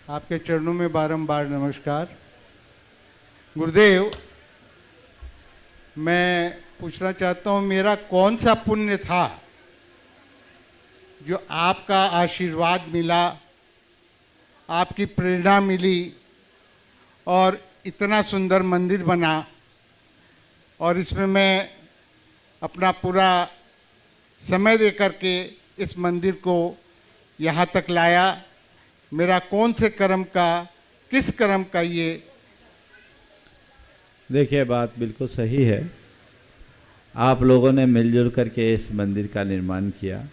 आपके चरणों में बारंबार नमस्कार। गुरुदेव, मैं पूछना चाहता हूँ, मेरा कौन सा पुण्य था जो आपका आशीर्वाद मिला, आपकी प्रेरणा मिली और इतना सुंदर मंदिर बना, और इसमें मैं अपना पूरा समय दे करके इस मंदिर को यहाँ तक लाया। मेरा कौन से कर्म का, किस कर्म का ये? देखिए, बात बिल्कुल सही है। आप लोगों ने मिलजुल करके इस मंदिर का निर्माण किया।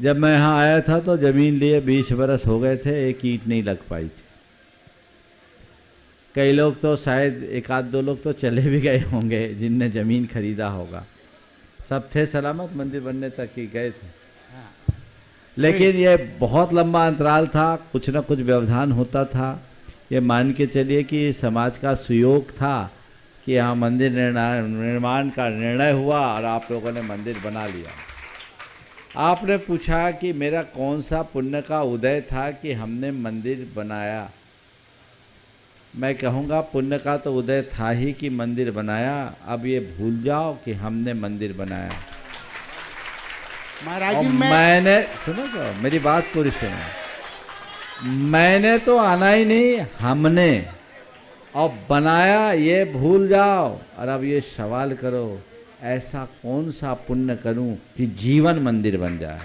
जब मैं यहाँ आया था तो ज़मीन लिए 20 बरस हो गए थे, एक ईंट नहीं लग पाई थी। कई लोग तो शायद एक आध दो लोग तो चले भी गए होंगे जिनने ज़मीन खरीदा होगा। सब थे सलामत, मंदिर बनने तक ही गए थे। लेकिन ये बहुत लंबा अंतराल था, कुछ ना कुछ व्यवधान होता था। ये मान के चलिए कि समाज का सुयोग था कि यहाँ मंदिर निर्माण का निर्णय हुआ और आप लोगों ने मंदिर बना लिया। आपने पूछा कि मेरा कौन सा पुण्य का उदय था कि हमने मंदिर बनाया। मैं कहूँगा पुण्य का तो उदय था ही कि मंदिर बनाया। अब ये भूल जाओ कि हमने मंदिर बनाया। महाराज जी, मैंने सुनो तो, मेरी बात पूरी सुनो। मैंने तो आना ही नहीं, हमने और बनाया, ये भूल जाओ। और अब ये सवाल करो, ऐसा कौन सा पुण्य करूं कि जीवन मंदिर बन जाए।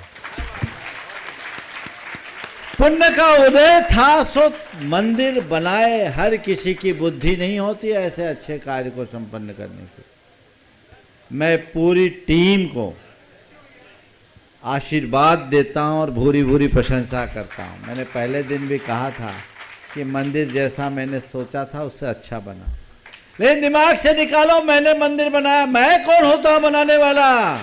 पुण्य का उदय था सो मंदिर बनाए। हर किसी की बुद्धि नहीं होती ऐसे अच्छे कार्य को संपन्न करने की। मैं पूरी टीम को आशीर्वाद देता हूं और भूरी भूरी प्रशंसा करता हूं। मैंने पहले दिन भी कहा था कि मंदिर जैसा मैंने सोचा था उससे अच्छा बना। लेकिन दिमाग से निकालो, मैंने मंदिर बनाया, मैं कौन होता हूं बनाने वाला?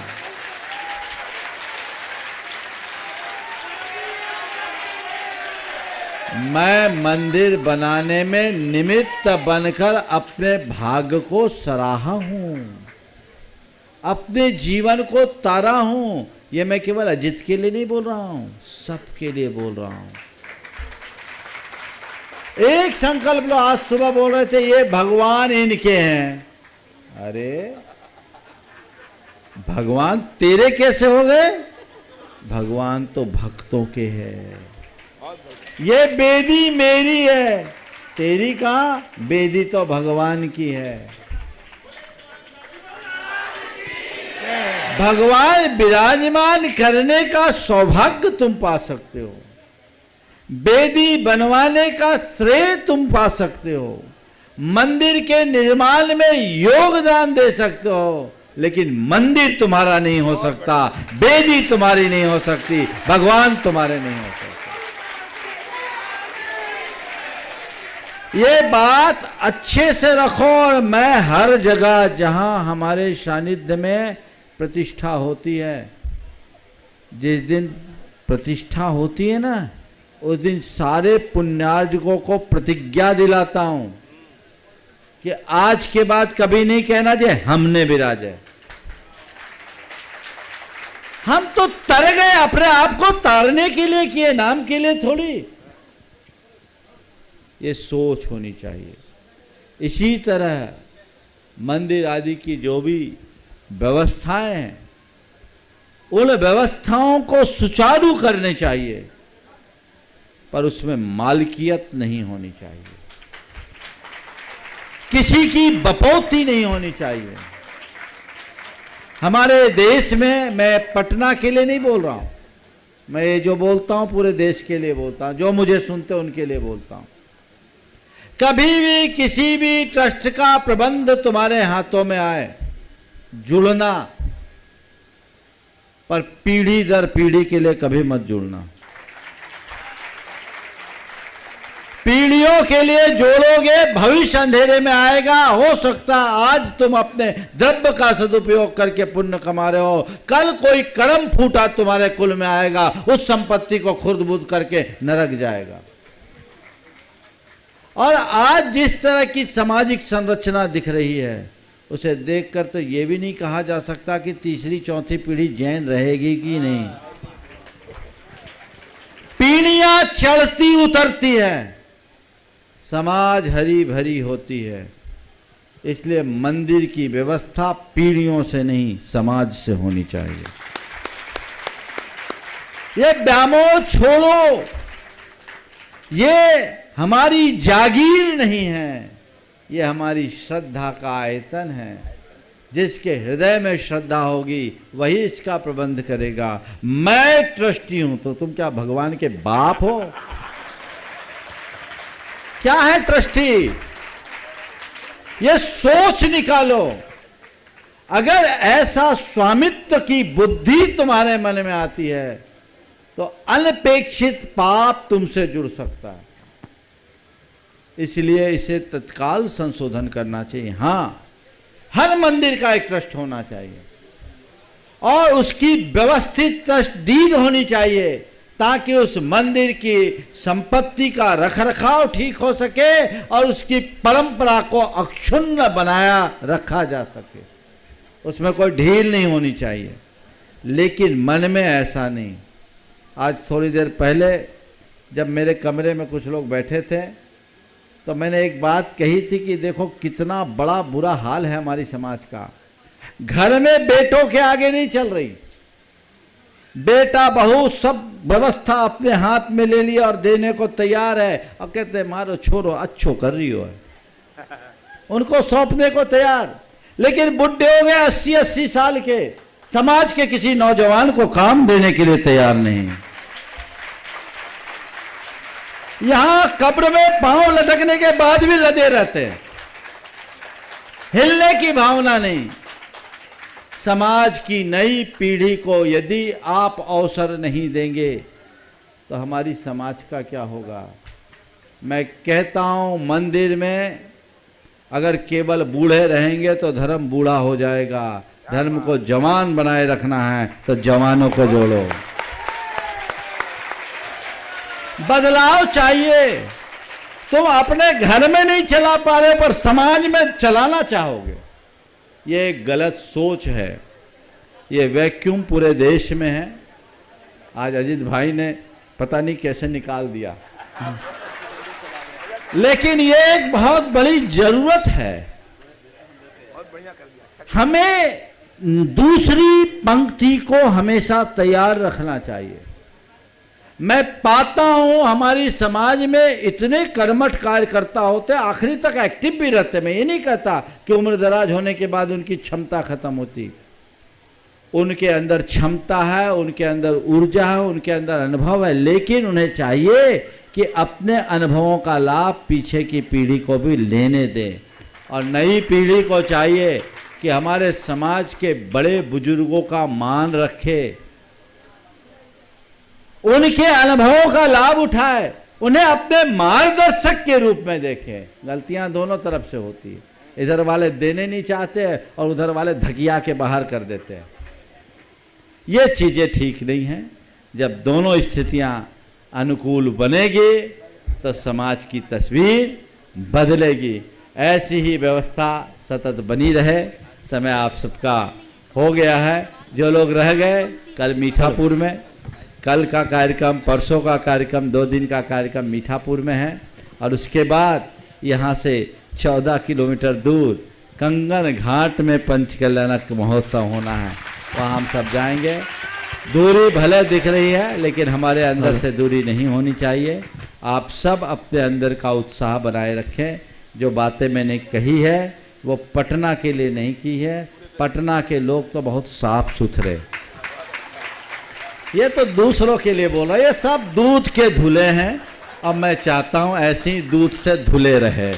मैं मंदिर बनाने में निमित्त बनकर अपने भाग्य को सराहा हूं, अपने जीवन को तारा हूं। ये मैं केवल अजित के लिए नहीं बोल रहा हूं, सबके लिए बोल रहा हूं। एक संकल्प लो। आज सुबह बोल रहे थे ये भगवान इनके हैं। अरे भगवान तेरे कैसे हो गए? भगवान तो भक्तों के हैं। ये बेदी मेरी है, तेरी कहाँ? बेदी तो भगवान की है। भगवान विराजमान करने का सौभाग्य तुम पा सकते हो, बेदी बनवाने का श्रेय तुम पा सकते हो, मंदिर के निर्माण में योगदान दे सकते हो। लेकिन मंदिर तुम्हारा नहीं हो सकता, बेदी तुम्हारी नहीं हो सकती, भगवान तुम्हारे नहीं हो सकते। ये बात अच्छे से रखो। और मैं हर जगह जहां हमारे सानिध्य में प्रतिष्ठा होती है, जिस दिन प्रतिष्ठा होती है ना, उस दिन सारे पुण्यार्जकों को प्रतिज्ञा दिलाता हूं कि आज के बाद कभी नहीं कहना जे हमने विराजे। हम तो तर गए, अपने आप को तारने के लिए किए, नाम के लिए थोड़ी। ये सोच होनी चाहिए। इसी तरह मंदिर आदि की जो भी व्यवस्थाएं हैं, उन व्यवस्थाओं को सुचारू करने चाहिए, पर उसमें मालकियत नहीं होनी चाहिए, किसी की बपौती नहीं होनी चाहिए। हमारे देश में, मैं पटना के लिए नहीं बोल रहा हूं, मैं ये जो बोलता हूं पूरे देश के लिए बोलता हूं, जो मुझे सुनते उनके लिए बोलता हूं। कभी भी किसी भी ट्रस्ट का प्रबंध तुम्हारे हाथों में आए, जुड़ना, पर पीढ़ी दर पीढ़ी के लिए कभी मत जुड़ना। पीढ़ियों के लिए जोड़ोगे, भविष्य अंधेरे में आएगा। हो सकता आज तुम अपने द्रव्य का सदुपयोग करके पुण्य कमा रहे हो, कल कोई कर्म फूटा तुम्हारे कुल में आएगा, उस संपत्ति को खुर्द-बुर्द करके नरक जाएगा। और आज जिस तरह की सामाजिक संरचना दिख रही है, उसे देखकर तो ये भी नहीं कहा जा सकता कि तीसरी चौथी पीढ़ी जैन रहेगी कि नहीं। पीढ़ियां चढ़ती उतरती है, समाज हरी भरी होती है। इसलिए मंदिर की व्यवस्था पीढ़ियों से नहीं, समाज से होनी चाहिए। ये व्यामोह छोड़ो, ये हमारी जागीर नहीं है, ये हमारी श्रद्धा का आयतन है। जिसके हृदय में श्रद्धा होगी वही इसका प्रबंध करेगा। मैं ट्रस्टी हूं तो तुम क्या भगवान के बाप हो? क्या है ट्रस्टी? ये सोच निकालो। अगर ऐसा स्वामित्व की बुद्धि तुम्हारे मन में आती है तो अनपेक्षित पाप तुमसे जुड़ सकता है। इसलिए इसे तत्काल संशोधन करना चाहिए। हाँ, हर मंदिर का एक ट्रस्ट होना चाहिए और उसकी व्यवस्थित ट्रस्ट डीड होनी चाहिए ताकि उस मंदिर की संपत्ति का रखरखाव ठीक हो सके और उसकी परंपरा को अक्षुण्ण बनाया रखा जा सके। उसमें कोई ढील नहीं होनी चाहिए। लेकिन मन में ऐसा नहीं। आज थोड़ी देर पहले जब मेरे कमरे में कुछ लोग बैठे थे तो मैंने एक बात कही थी कि देखो कितना बड़ा बुरा हाल है हमारी समाज का। घर में बेटों के आगे नहीं चल रही। बेटा बहू सब व्यवस्था अपने हाथ में ले लिया और देने को तैयार है और कहते मारो छोड़ो अच्छो कर रही हो, उनको सौंपने को तैयार। लेकिन बुढ़े हो गए 80-80 साल के, समाज के किसी नौजवान को काम देने के लिए तैयार नहीं। यहां कब्र में पांव लटकने के बाद भी लदे रहते हैं, हिलने की भावना नहीं। समाज की नई पीढ़ी को यदि आप अवसर नहीं देंगे तो हमारी समाज का क्या होगा? मैं कहता हूं मंदिर में अगर केवल बूढ़े रहेंगे तो धर्म बूढ़ा हो जाएगा। धर्म को जवान बनाए रखना है तो जवानों को जोड़ो। बदलाव चाहिए। तुम अपने घर में नहीं चला पा रहे पर समाज में चलाना चाहोगे, ये एक गलत सोच है। ये वैक्यूम पूरे देश में है। आज अजीत भाई ने पता नहीं कैसे निकाल दिया, लेकिन ये एक बहुत बड़ी जरूरत है। हमें दूसरी पंक्ति को हमेशा तैयार रखना चाहिए। मैं पाता हूं हमारी समाज में इतने कर्मठ कार्यकर्ता होते, आखिरी तक एक्टिव भी रहते। मैं ये नहीं कहता कि उम्र दराज होने के बाद उनकी क्षमता खत्म होती। उनके अंदर क्षमता है, उनके अंदर ऊर्जा है, उनके अंदर अनुभव है, लेकिन उन्हें चाहिए कि अपने अनुभवों का लाभ पीछे की पीढ़ी को भी लेने दें। और नई पीढ़ी को चाहिए कि हमारे समाज के बड़े बुजुर्गों का मान रखे, उनके अनुभवों का लाभ उठाए, उन्हें अपने मार्गदर्शक के रूप में देखें। गलतियां दोनों तरफ से होती है। इधर वाले देने नहीं चाहते और उधर वाले धकिया के बाहर कर देते हैं। ये चीजें ठीक नहीं हैं। जब दोनों स्थितियां अनुकूल बनेगी तो समाज की तस्वीर बदलेगी। ऐसी ही व्यवस्था सतत बनी रहे। समय आप सबका हो गया है। जो लोग रह गए, कल मीठापुर में, कल का कार्यक्रम, परसों का कार्यक्रम, 2 दिन का कार्यक्रम मीठापुर में है और उसके बाद यहाँ से 14 किलोमीटर दूर कंगन घाट में पंचकल्याणक महोत्सव होना है। वहाँ हम सब जाएंगे। दूरी भले दिख रही है लेकिन हमारे अंदर से दूरी नहीं होनी चाहिए। आप सब अपने अंदर का उत्साह बनाए रखें। जो बातें मैंने कही है वो पटना के लिए नहीं की है। पटना के लोग तो बहुत साफ सुथरे, ये तो दूसरों के लिए बोल रहा है। ये सब दूध के धुले हैं। अब मैं चाहता हूँ ऐसे ही दूध से धुले रहे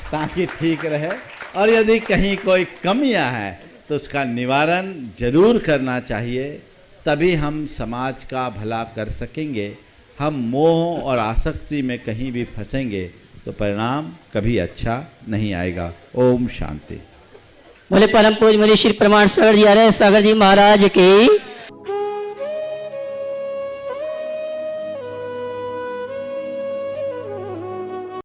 ताकि ठीक रहे। और यदि कहीं कोई कमियां हैं तो उसका निवारण जरूर करना चाहिए, तभी हम समाज का भला कर सकेंगे। हम मोह और आसक्ति में कहीं भी फंसेंगे तो परिणाम कभी अच्छा नहीं आएगा। ओम शांति। बोले परम पूज्य श्री प्रमाण सागर जी महाराज की